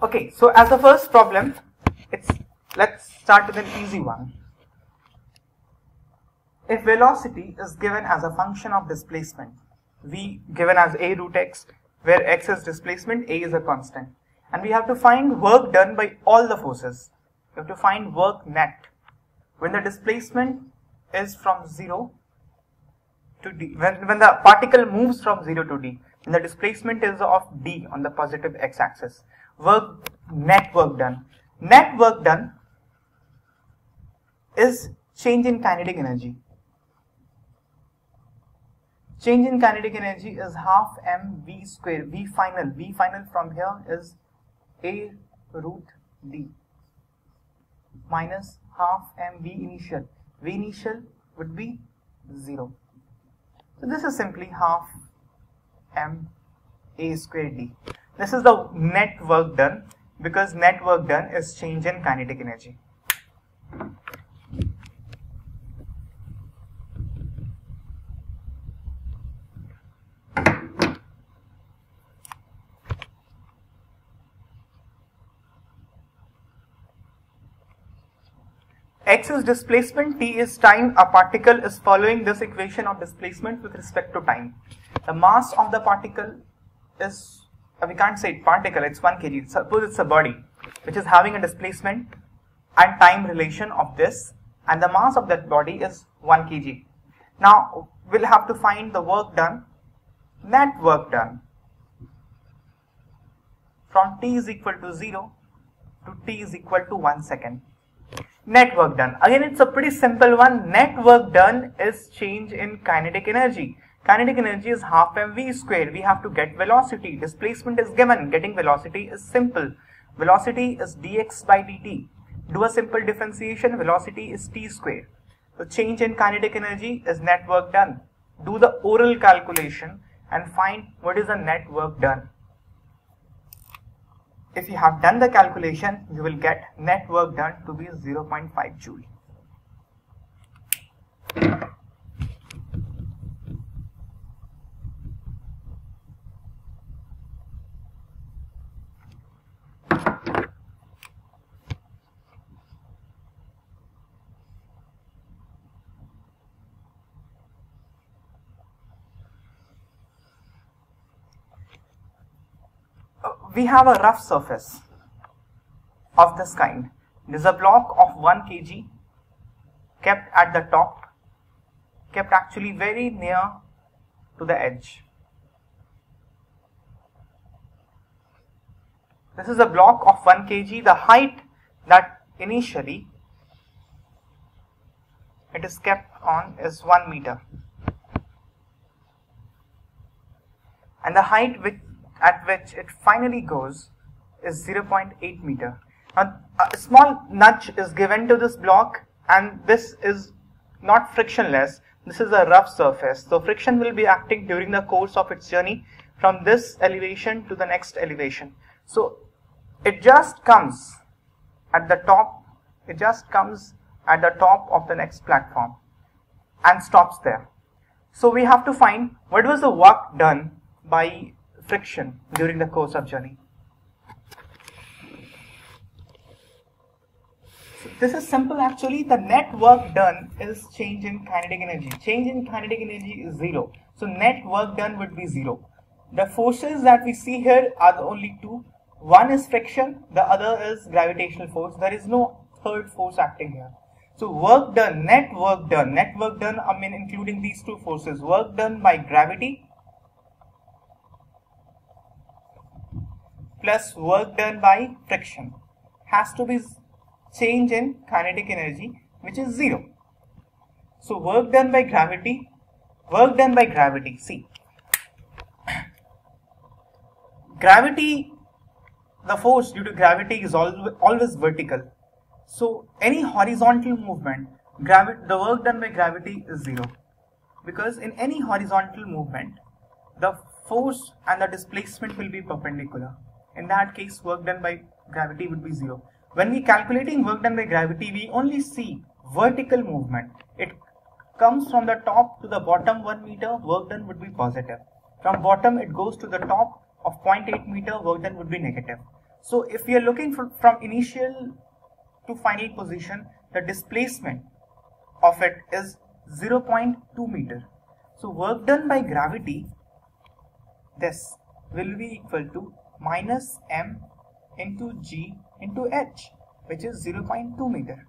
Okay, so as the first problem, let's start with an easy one. If velocity is given as a function of displacement, v given as a root x, where x is displacement, a is a constant, and we have to find work done by all the forces. We have to find work net when the displacement is from 0 to d, when the particle moves from 0 to d, and the displacement is of d on the positive x-axis. Net work done. Net work done is change in kinetic energy. Change in kinetic energy is half mv square. V final from here is a root d minus half mv initial. V initial would be 0. So this is simply half m a square d. This is the net work done, because net work done is change in kinetic energy. X is displacement, t is time. A particle is following this equation of displacement with respect to time. The mass of the particle is, we can't say particle, it's 1 kg. Suppose it's a body which is having a displacement and time relation of this, and the mass of that body is 1 kg. Now we'll have to find the work done, net work done, from t is equal to 0 to t is equal to 1 second. Net work done. Again, it's a pretty simple one. Net work done is change in kinetic energy. Kinetic energy is half mv square. We have to get velocity. Displacement is given. Getting velocity is simple. Velocity is dx by dt. Do a simple differentiation. Velocity is t square. So change in kinetic energy is net work done. Do the oral calculation and find what is the net work done. If you have done the calculation, you will get net work done to be 0.5 joule. We have a rough surface of this kind. This is a block of 1 kg kept at the top, kept actually very near to the edge. This is a block of 1 kg. The height that initially it is kept on is 1 meter, and the height at which it finally goes is 0.8 meter. Now, a small nudge is given to this block, and this is not frictionless. This is a rough surface. So friction will be acting during the course of its journey from this elevation to the next elevation. So it just comes at the top. It just comes at the top of the next platform and stops there. So we have to find what was the work done by friction during the course of journey. So this is simple actually. The net work done is change in kinetic energy. Change in kinetic energy is 0. So net work done would be 0. The forces that we see here are the only two. One is friction, the other is gravitational force. There is no third force acting here. So work done, net work done, I mean including these two forces, work done by gravity plus work done by friction has to be change in kinetic energy, which is 0. So work done by gravity, see, gravity, the force due to gravity is always vertical. So any horizontal movement, the work done by gravity is 0, because in any horizontal movement, the force and the displacement will be perpendicular. In that case, work done by gravity would be 0. When we calculating work done by gravity, we only see vertical movement. It comes from the top to the bottom 1 meter, work done would be positive. From bottom it goes to the top of 0.8 meter, work done would be negative. So if we are looking from initial to final position, the displacement of it is 0.2 meter. So work done by gravity, this will be equal to minus m into g into h, which is 0.2 meter,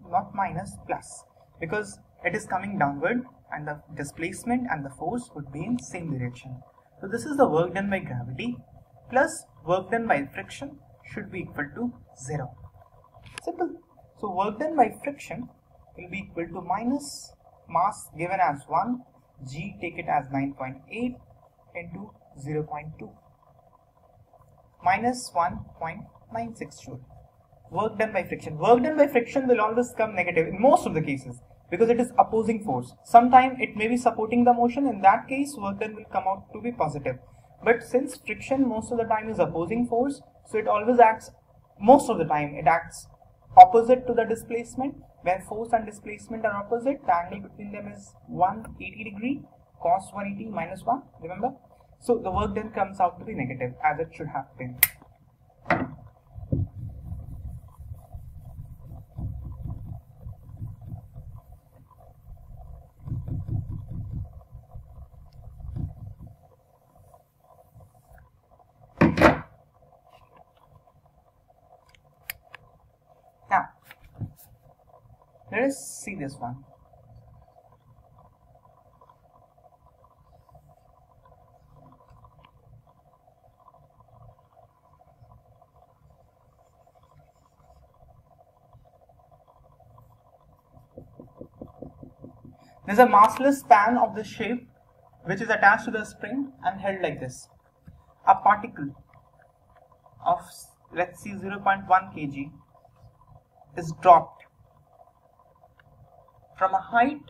not minus, plus, because it is coming downward and the displacement and the force would be in same direction. So this is the work done by gravity plus work done by friction should be equal to 0. Simple. So work done by friction will be equal to minus mass given as 1, g take it as 9.8 into 0.2 minus 1.96 joule. Work done by friction. Work done by friction will always come negative in most of the cases because it is opposing force. Sometimes it may be supporting the motion. In that case, work done will come out to be positive. But since friction most of the time is opposing force, so it always acts, most of the time it acts opposite to the displacement. When force and displacement are opposite, the angle between them is 180 degree, cos 180 minus 1, remember? So the work done comes out to be negative as it should have been. Now, let us see this one. There is a massless span of this shape which is attached to the spring and held like this. A particle of, let's see, 0.1 kg is dropped from a height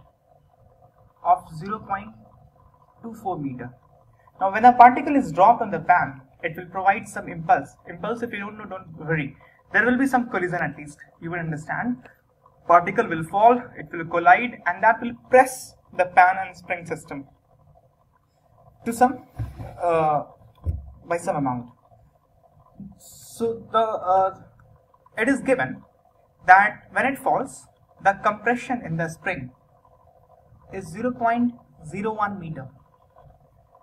of 0.24 meter. Now when a particle is dropped on the pan, it will provide some impulse. Impulse, if you don't know, don't worry. There will be some collision, at least you will understand. Particle will fall, it will collide, and that will press the pan and spring system to some by some amount. So it is given that when it falls, the compression in the spring is 0.01 meter.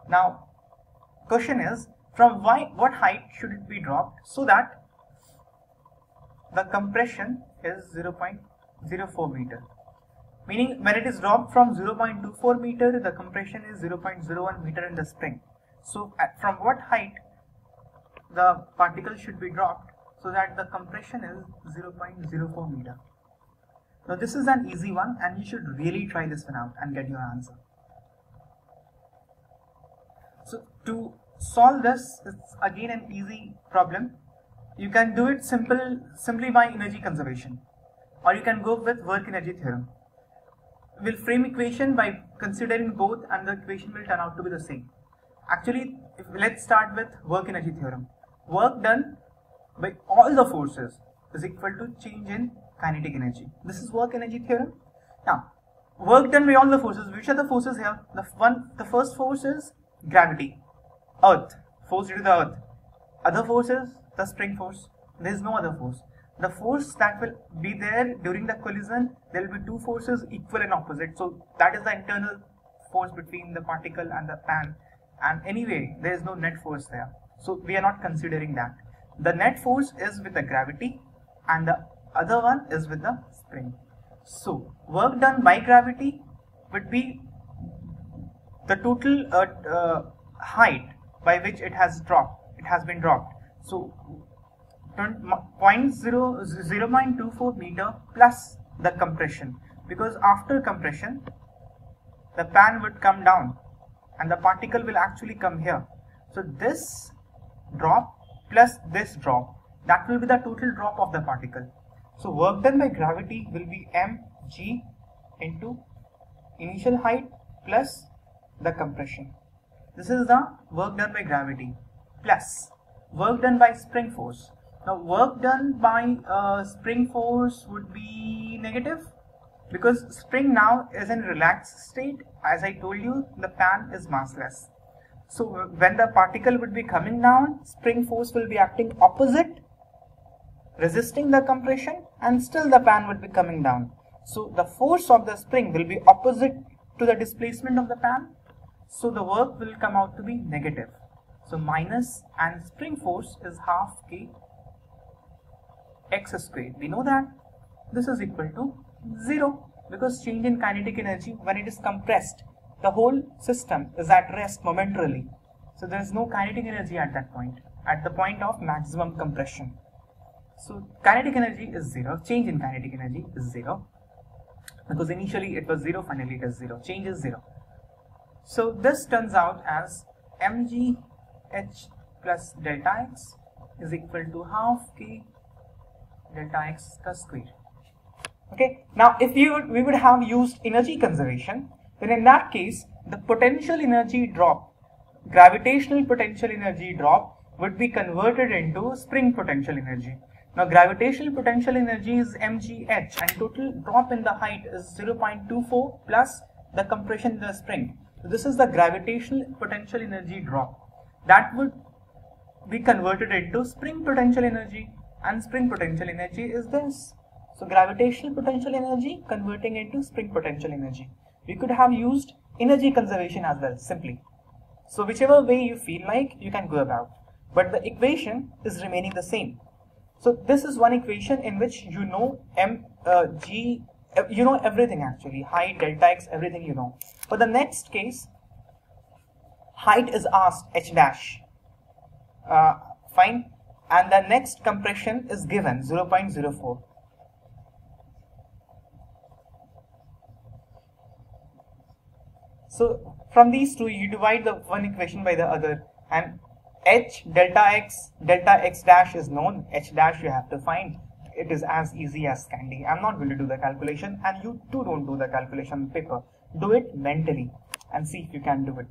Now, question is, from what height should it be dropped so that the compression is 0.04 meter? Meaning, when it is dropped from 0.24 meter, the compression is 0.01 meter in the spring. So, from what height the particle should be dropped so that the compression is 0.04 meter? Now, this is an easy one, and you should really try this one out and get your answer. So, to solve this, it's again an easy problem. You can do it simply by energy conservation, or you can go with work energy theorem. We'll frame equation by considering both, and the equation will turn out to be the same. Actually, let's start with work energy theorem. Work done by all the forces is equal to change in kinetic energy. This is work energy theorem. Now, work done by all the forces. Which are the forces here? The first force is gravity, earth, force due to the earth. Other force is the spring force. There is no other force. The force that will be there during the collision, there will be two forces equal and opposite. So that is the internal force between the particle and the pan. And anyway, there is no net force there. So we are not considering that. The net force is with the gravity and the other one is with the spring. So work done by gravity would be the total height by which it has been dropped. So 0.24 meter plus the compression, because after compression the pan would come down and the particle will actually come here. So this drop plus this drop, that will be the total drop of the particle. So work done by gravity will be mg into initial height plus the compression. This is the work done by gravity plus work done by spring force. Now work done by spring force would be negative, because spring now is in relaxed state. As I told you, the pan is massless. So when the particle would be coming down, spring force will be acting opposite, resisting the compression, and still the pan would be coming down. So the force of the spring will be opposite to the displacement of the pan. So the work will come out to be negative. So minus, and spring force is half k x squared. We know that this is equal to 0 because change in kinetic energy when it is compressed, the whole system is at rest momentarily. So there is no kinetic energy at that point, at the point of maximum compression. So kinetic energy is 0, change in kinetic energy is 0 because initially it was 0, finally it is 0, change is 0. So this turns out as mgh plus delta x is equal to half k delta x plus square. Okay, now if we would have used energy conservation, then in that case the potential energy drop, gravitational potential energy drop, would be converted into spring potential energy. Now gravitational potential energy is mgh and total drop in the height is 0.24 plus the compression in the spring. So this is the gravitational potential energy drop that would be converted into spring potential energy, and spring potential energy is this. So gravitational potential energy converting into spring potential energy. We could have used energy conservation as well, simply. So whichever way you feel like, you can go about, but the equation is remaining the same. So this is one equation in which you know you know everything actually, height, delta x, everything you know. For the next case, height is asked, h dash, fine, and the next compression is given 0.04. So from these two you divide the one equation by the other, and h delta x dash is known, h dash you have to find. It is as easy as candy. I'm not going to do the calculation, and you too don't do the calculation on paper. Do it mentally and see if you can do it.